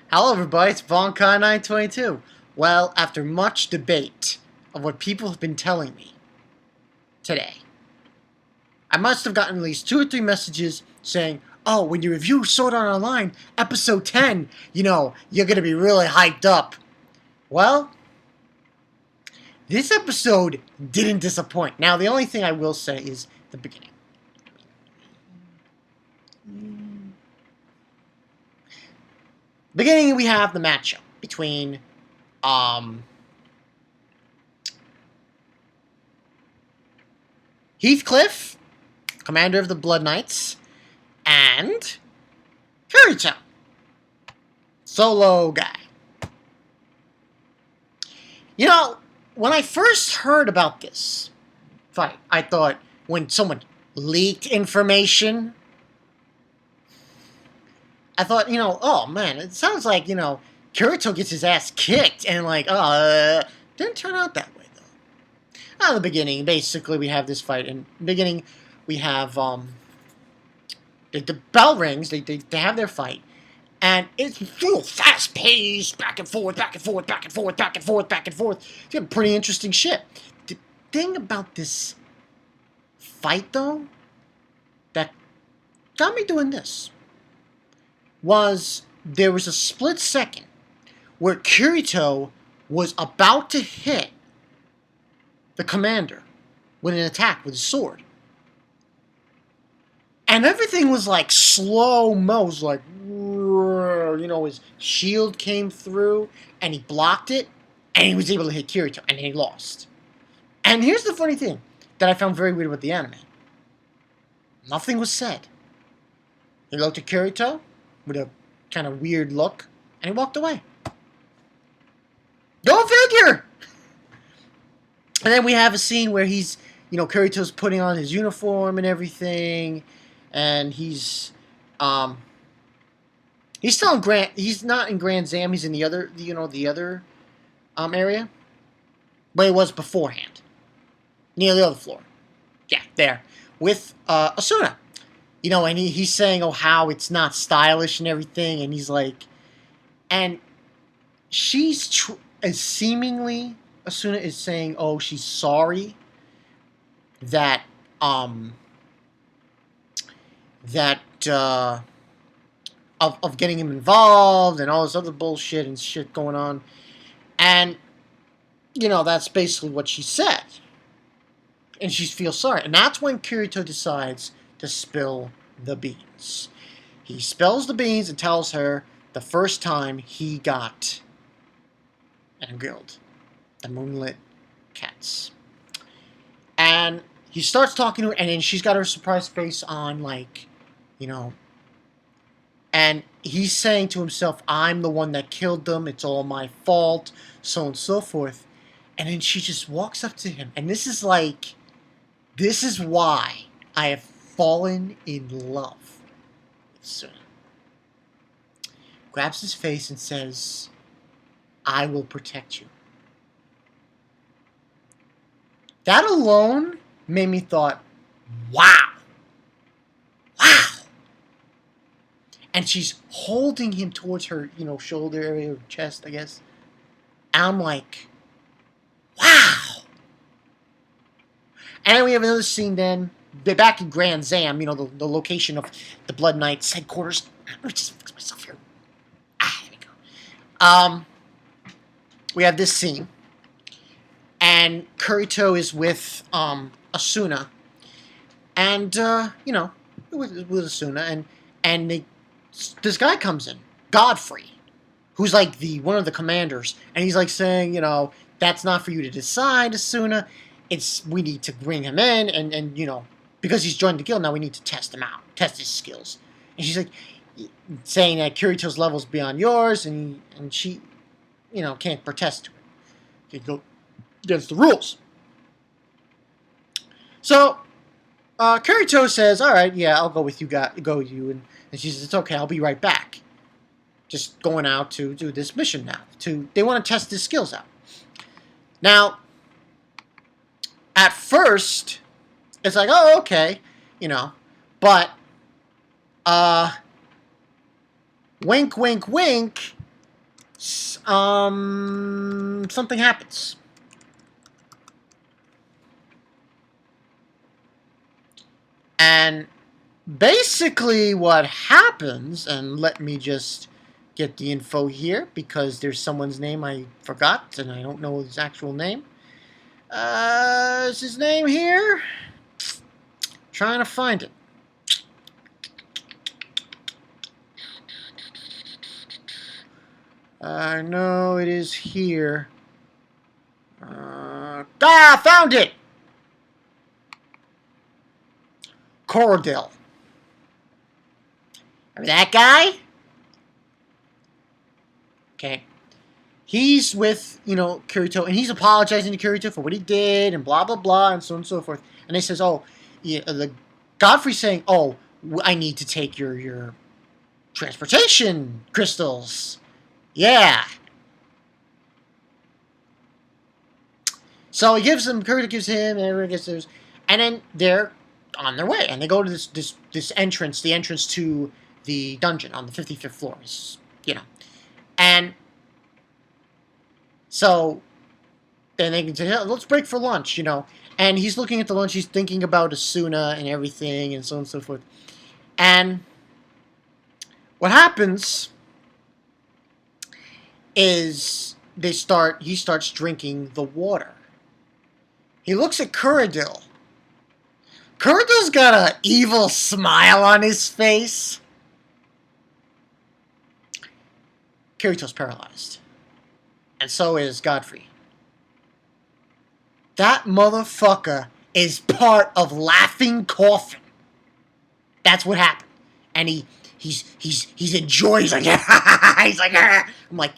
Hello everybody, it's Vonkai922. Well, after much debate of what people have been telling me today, I must have gotten at least 2 or 3 messages saying, oh, when you review Sword Art Online, episode 10, you're gonna be really hyped up. Well, this episode didn't disappoint. Now, the only thing I will say is the beginning. Beginning, we have the matchup between Heathcliff, commander of the Blood Knights, and KIRITO, solo guy. When I first heard about this fight, I thought when someone leaked information, I thought, oh man, it sounds like, KIRITO gets his ass kicked, and didn't turn out that way, though. At the beginning, basically, we have this fight, and in the beginning, we have, the bell rings, they have their fight, and it's real fast-paced, back and forth, back and forth, back and forth, back and forth, back and forth. It's got pretty interesting shit. The thing about this fight, though, that got me doing this, was there was a split second where KIRITO was about to hit the commander with an attack with his sword. And everything was like slow-mo. It was like, his shield came through and he blocked it and he was able to hit KIRITO and he lost. And here's the funny thing that I found very weird about the anime. Nothing was said. He looked at KIRITO with a kind of weird look, and he walked away. Go figure! And then we have a scene where he's, KIRITO's putting on his uniform and everything, and he's still in he's not in Grand Zam, he's in the other, area, but he was beforehand, near the other floor. Yeah, there, with, ASUNA. And he's saying, how it's not stylish and everything, and he's like, and she's seemingly, ASUNA is saying, she's sorry that, of getting him involved and all this other bullshit and shit going on, and, that's basically what she said, and she feels sorry, and that's when KIRITO decides to spill the beans. He spills the beans and tells her the first time he got in a guild, the Moonlit Cats. And he starts talking to her, and then she's got her surprised face on, and he's saying to himself, I'm the one that killed them, it's all my fault, so on and so forth. And then she just walks up to him, and this is why I have fallen in love with Suna. Grabs his face and says, I will protect you. That alone made me thought, wow. And she's holding him towards her, shoulder area or chest, I guess. And I'm like, wow. And then we have another scene then, back in Grand Zam, the location of the Blood Knights headquarters. Let me just fix myself here. There we go. We have this scene. And KIRITO is with, ASUNA. And, with ASUNA. And this guy comes in, Godfrey, who's like one of the commanders. And he's like saying, that's not for you to decide, ASUNA. We need to bring him in and because he's joined the guild, now we need to test him out, test his skills. And she's like, saying that KIRITO's level's beyond yours, and she, can't protest to it. She go against the rules. So, KIRITO says, all right, yeah, I'll go with you, and she says, it's okay, I'll be right back. Just going out to do this mission now. They want to test his skills out. Now, at first, it's like, oh, okay, but, wink, wink, wink, something happens. And basically what happens, and let me just get the info here because there's someone's name I forgot and I don't know his actual name. Is his name here? Trying to find it. I know it is here. Found it! KURADEEL. Remember that guy? Okay. He's with, Kirito, and he's apologizing to Kirito for what he did, and blah, blah, blah, and so on and so forth. And he says, oh, yeah, Godfrey's saying, oh, I need to take your transportation crystals. Yeah. So Kirito gives him, and everyone gets theirs. And then they're on their way, and they go to this entrance, the entrance to the dungeon on the 55th floor. And so then they can say, hey, let's break for lunch, And he's looking at the lunch, he's thinking about ASUNA and everything, and so on and so forth. And what happens is he starts drinking the water. He looks at KURADEEL. KURADEEL's got an evil smile on his face. Kirito's paralyzed. And so is Godfrey. That motherfucker is part of Laughing Coffin. That's what happened. And he's enjoying. He's like, he's like, I'm like,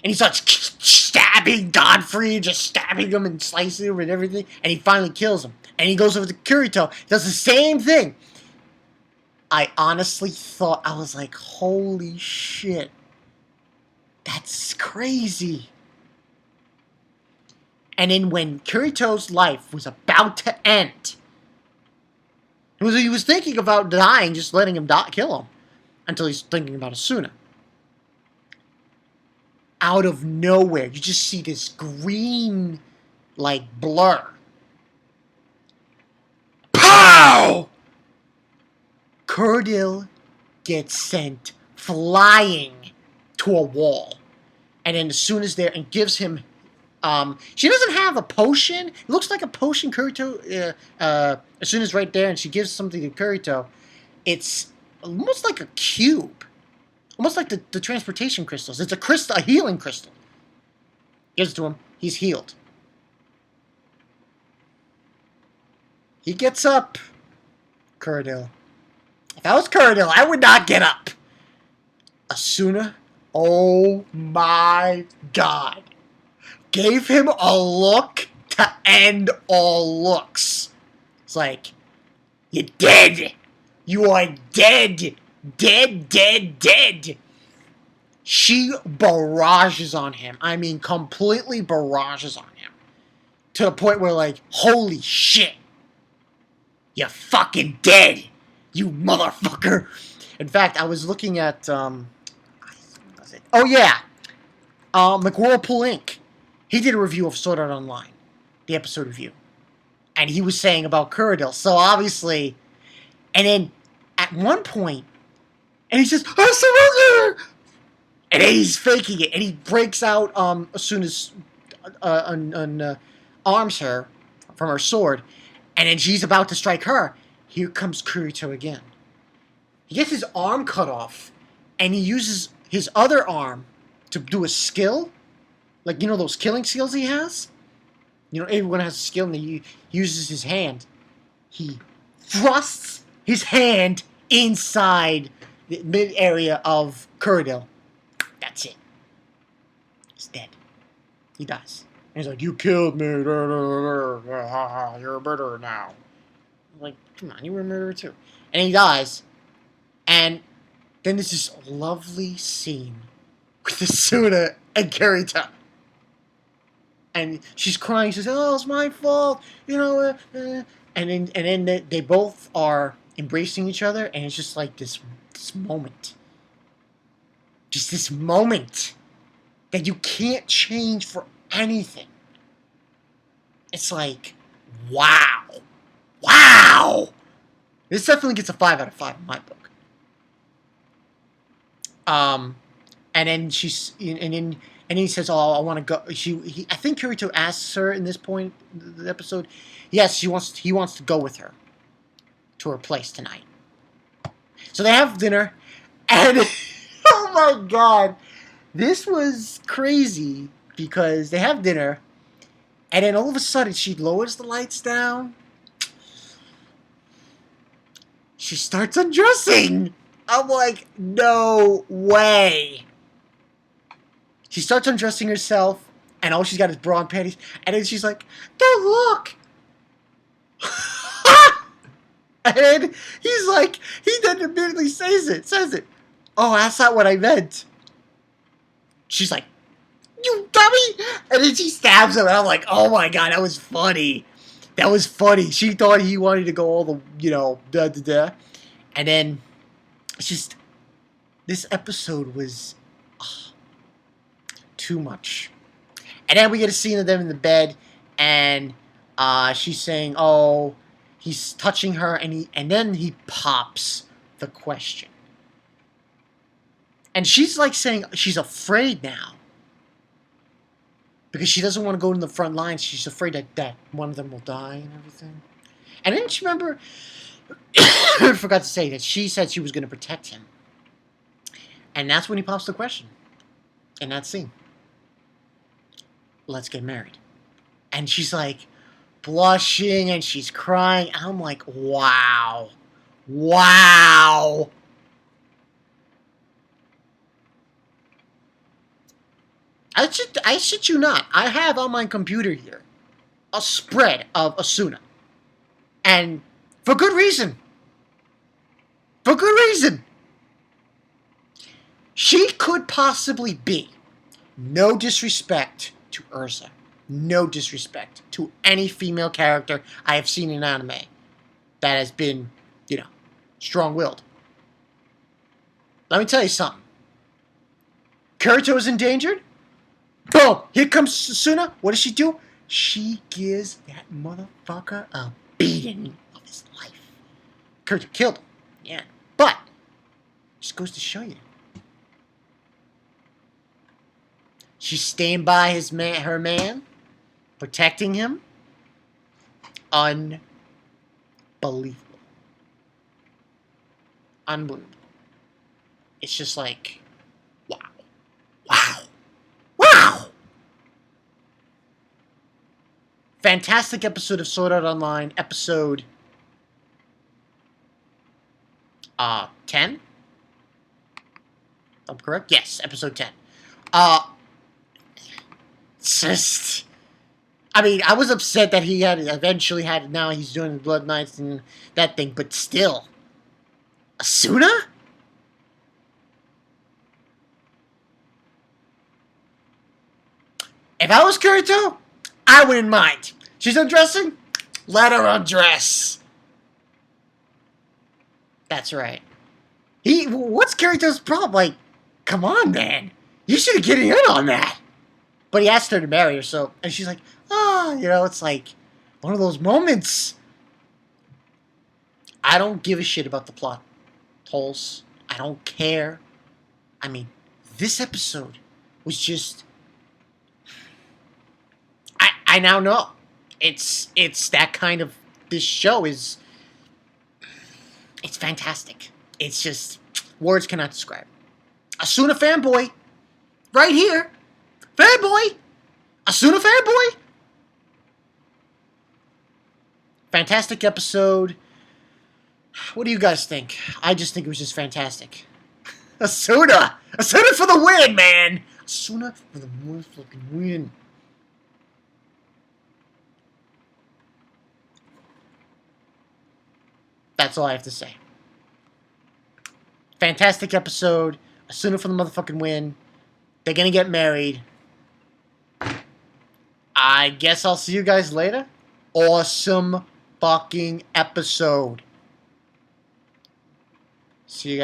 and he starts stabbing Godfrey, just stabbing him and slicing him and everything. And he finally kills him. And he goes over to Kirito, does the same thing. I honestly thought, I was like, holy shit. That's crazy. And then when Kirito's life was about to end, he was thinking about dying, just letting him kill him, until he's thinking about ASUNA. Out of nowhere, you just see this green, blur. Pow! KURADEEL gets sent flying to a wall. And then ASUNA's there and gives him... she doesn't have a potion. It looks like a potion. Kirito... ASUNA's right there and she gives something to Kirito. It's almost like a cube. Almost like the transportation crystals. It's a healing crystal. Gives it to him. He's healed. He gets up. KURADEEL. If I was KURADEEL, I would not get up. ASUNA, oh my god, gave him a look to end all looks. It's like, you're dead. You are dead. Dead, dead, dead. She barrages on him. I mean, completely barrages on him. To the point where, holy shit. You're fucking dead. You motherfucker. In fact, I was looking at, oh yeah. McWhirlpool Inc. He did a review of Sword Art Online. The episode review. And he was saying about KURADEEL. So obviously, and then at one point, and he says, I surrender! And then he's faking it. And he breaks out as soon as arms her from her sword. And then she's about to strike her. Here comes Kirito again. He gets his arm cut off. And he uses his other arm to do a skill. Those killing skills he has? Everyone has a skill and he uses his hand. He thrusts his hand inside the mid area of KURADEEL. That's it. He's dead. He dies. And he's like, you killed me. You're a murderer now. I'm like, come on, you were a murderer too. And he dies. And then there's this lovely scene with ASUNA and Kirito. And she's crying. She says, oh, it's my fault. And then they both are embracing each other. And it's just like this moment. Just this moment that you can't change for anything. It's like, wow. Wow! This definitely gets a 5 out of 5 in my book. And then he says, "Oh, I want to go." I think Kirito asks her in this point in the episode. Yes, he wants to go with her to her place tonight. So they have dinner, and oh my god, this was crazy because they have dinner, and then all of a sudden she lowers the lights down. She starts undressing. I'm like, no way. She starts undressing herself, and all she's got is bra and panties. And then she's like, don't look. And then he's like, he then immediately says it. Oh, that's not what I meant. She's like, you dummy. And then she stabs him, and I'm like, oh my god, that was funny. That was funny. She thought he wanted to go all the, And then, it's just, this episode was too much. And then we get a scene of them in the bed, and she's saying, oh, he's touching her, and then he pops the question. And she's like saying she's afraid now. Because she doesn't want to go in the front lines. She's afraid that one of them will die and everything. And then she remember, I forgot to say that she said she was going to protect him. And that's when he pops the question. In that scene. Let's get married. And she's like blushing and she's crying. And I'm like, wow. Wow. I shit you not. I have on my computer here a spread of ASUNA. And for good reason. For good reason. She could possibly be, no disrespect to Urza, no disrespect to any female character I have seen in anime that has been, strong-willed. Let me tell you something. Kirito is endangered. Boom! Here comes ASUNA. What does she do? She gives that motherfucker a beating of his life. Kirito killed him. Yeah. But, just goes to show you. She's staying by her man, protecting him. Unbelievable. Unbelievable. It's just like, wow. Wow. Wow! Fantastic episode of Sword Art Online, episode 10? I'm correct? Yes, episode 10. Just, I was upset that he eventually had, now he's doing Blood Knights and that thing, but still. ASUNA? If I was Kirito, I wouldn't mind. She's undressing? Let her undress. That's right. What's Kirito's problem? Like, come on, man. You should have getting in on that. But he asked her to marry her, and she's like, it's like one of those moments. I don't give a shit about the plot holes. I don't care. This episode was just, I now know. It's that kind of, this show is, it's fantastic. It's just, words cannot describe. ASUNA fanboy, right here. Fanboy! ASUNA fanboy! Fantastic episode. What do you guys think? I just think it was just fantastic. ASUNA! ASUNA for the win, man! ASUNA for the motherfucking win. That's all I have to say. Fantastic episode. ASUNA for the motherfucking win. They're gonna get married. I guess I'll see you guys later. Awesome fucking episode. See you guys.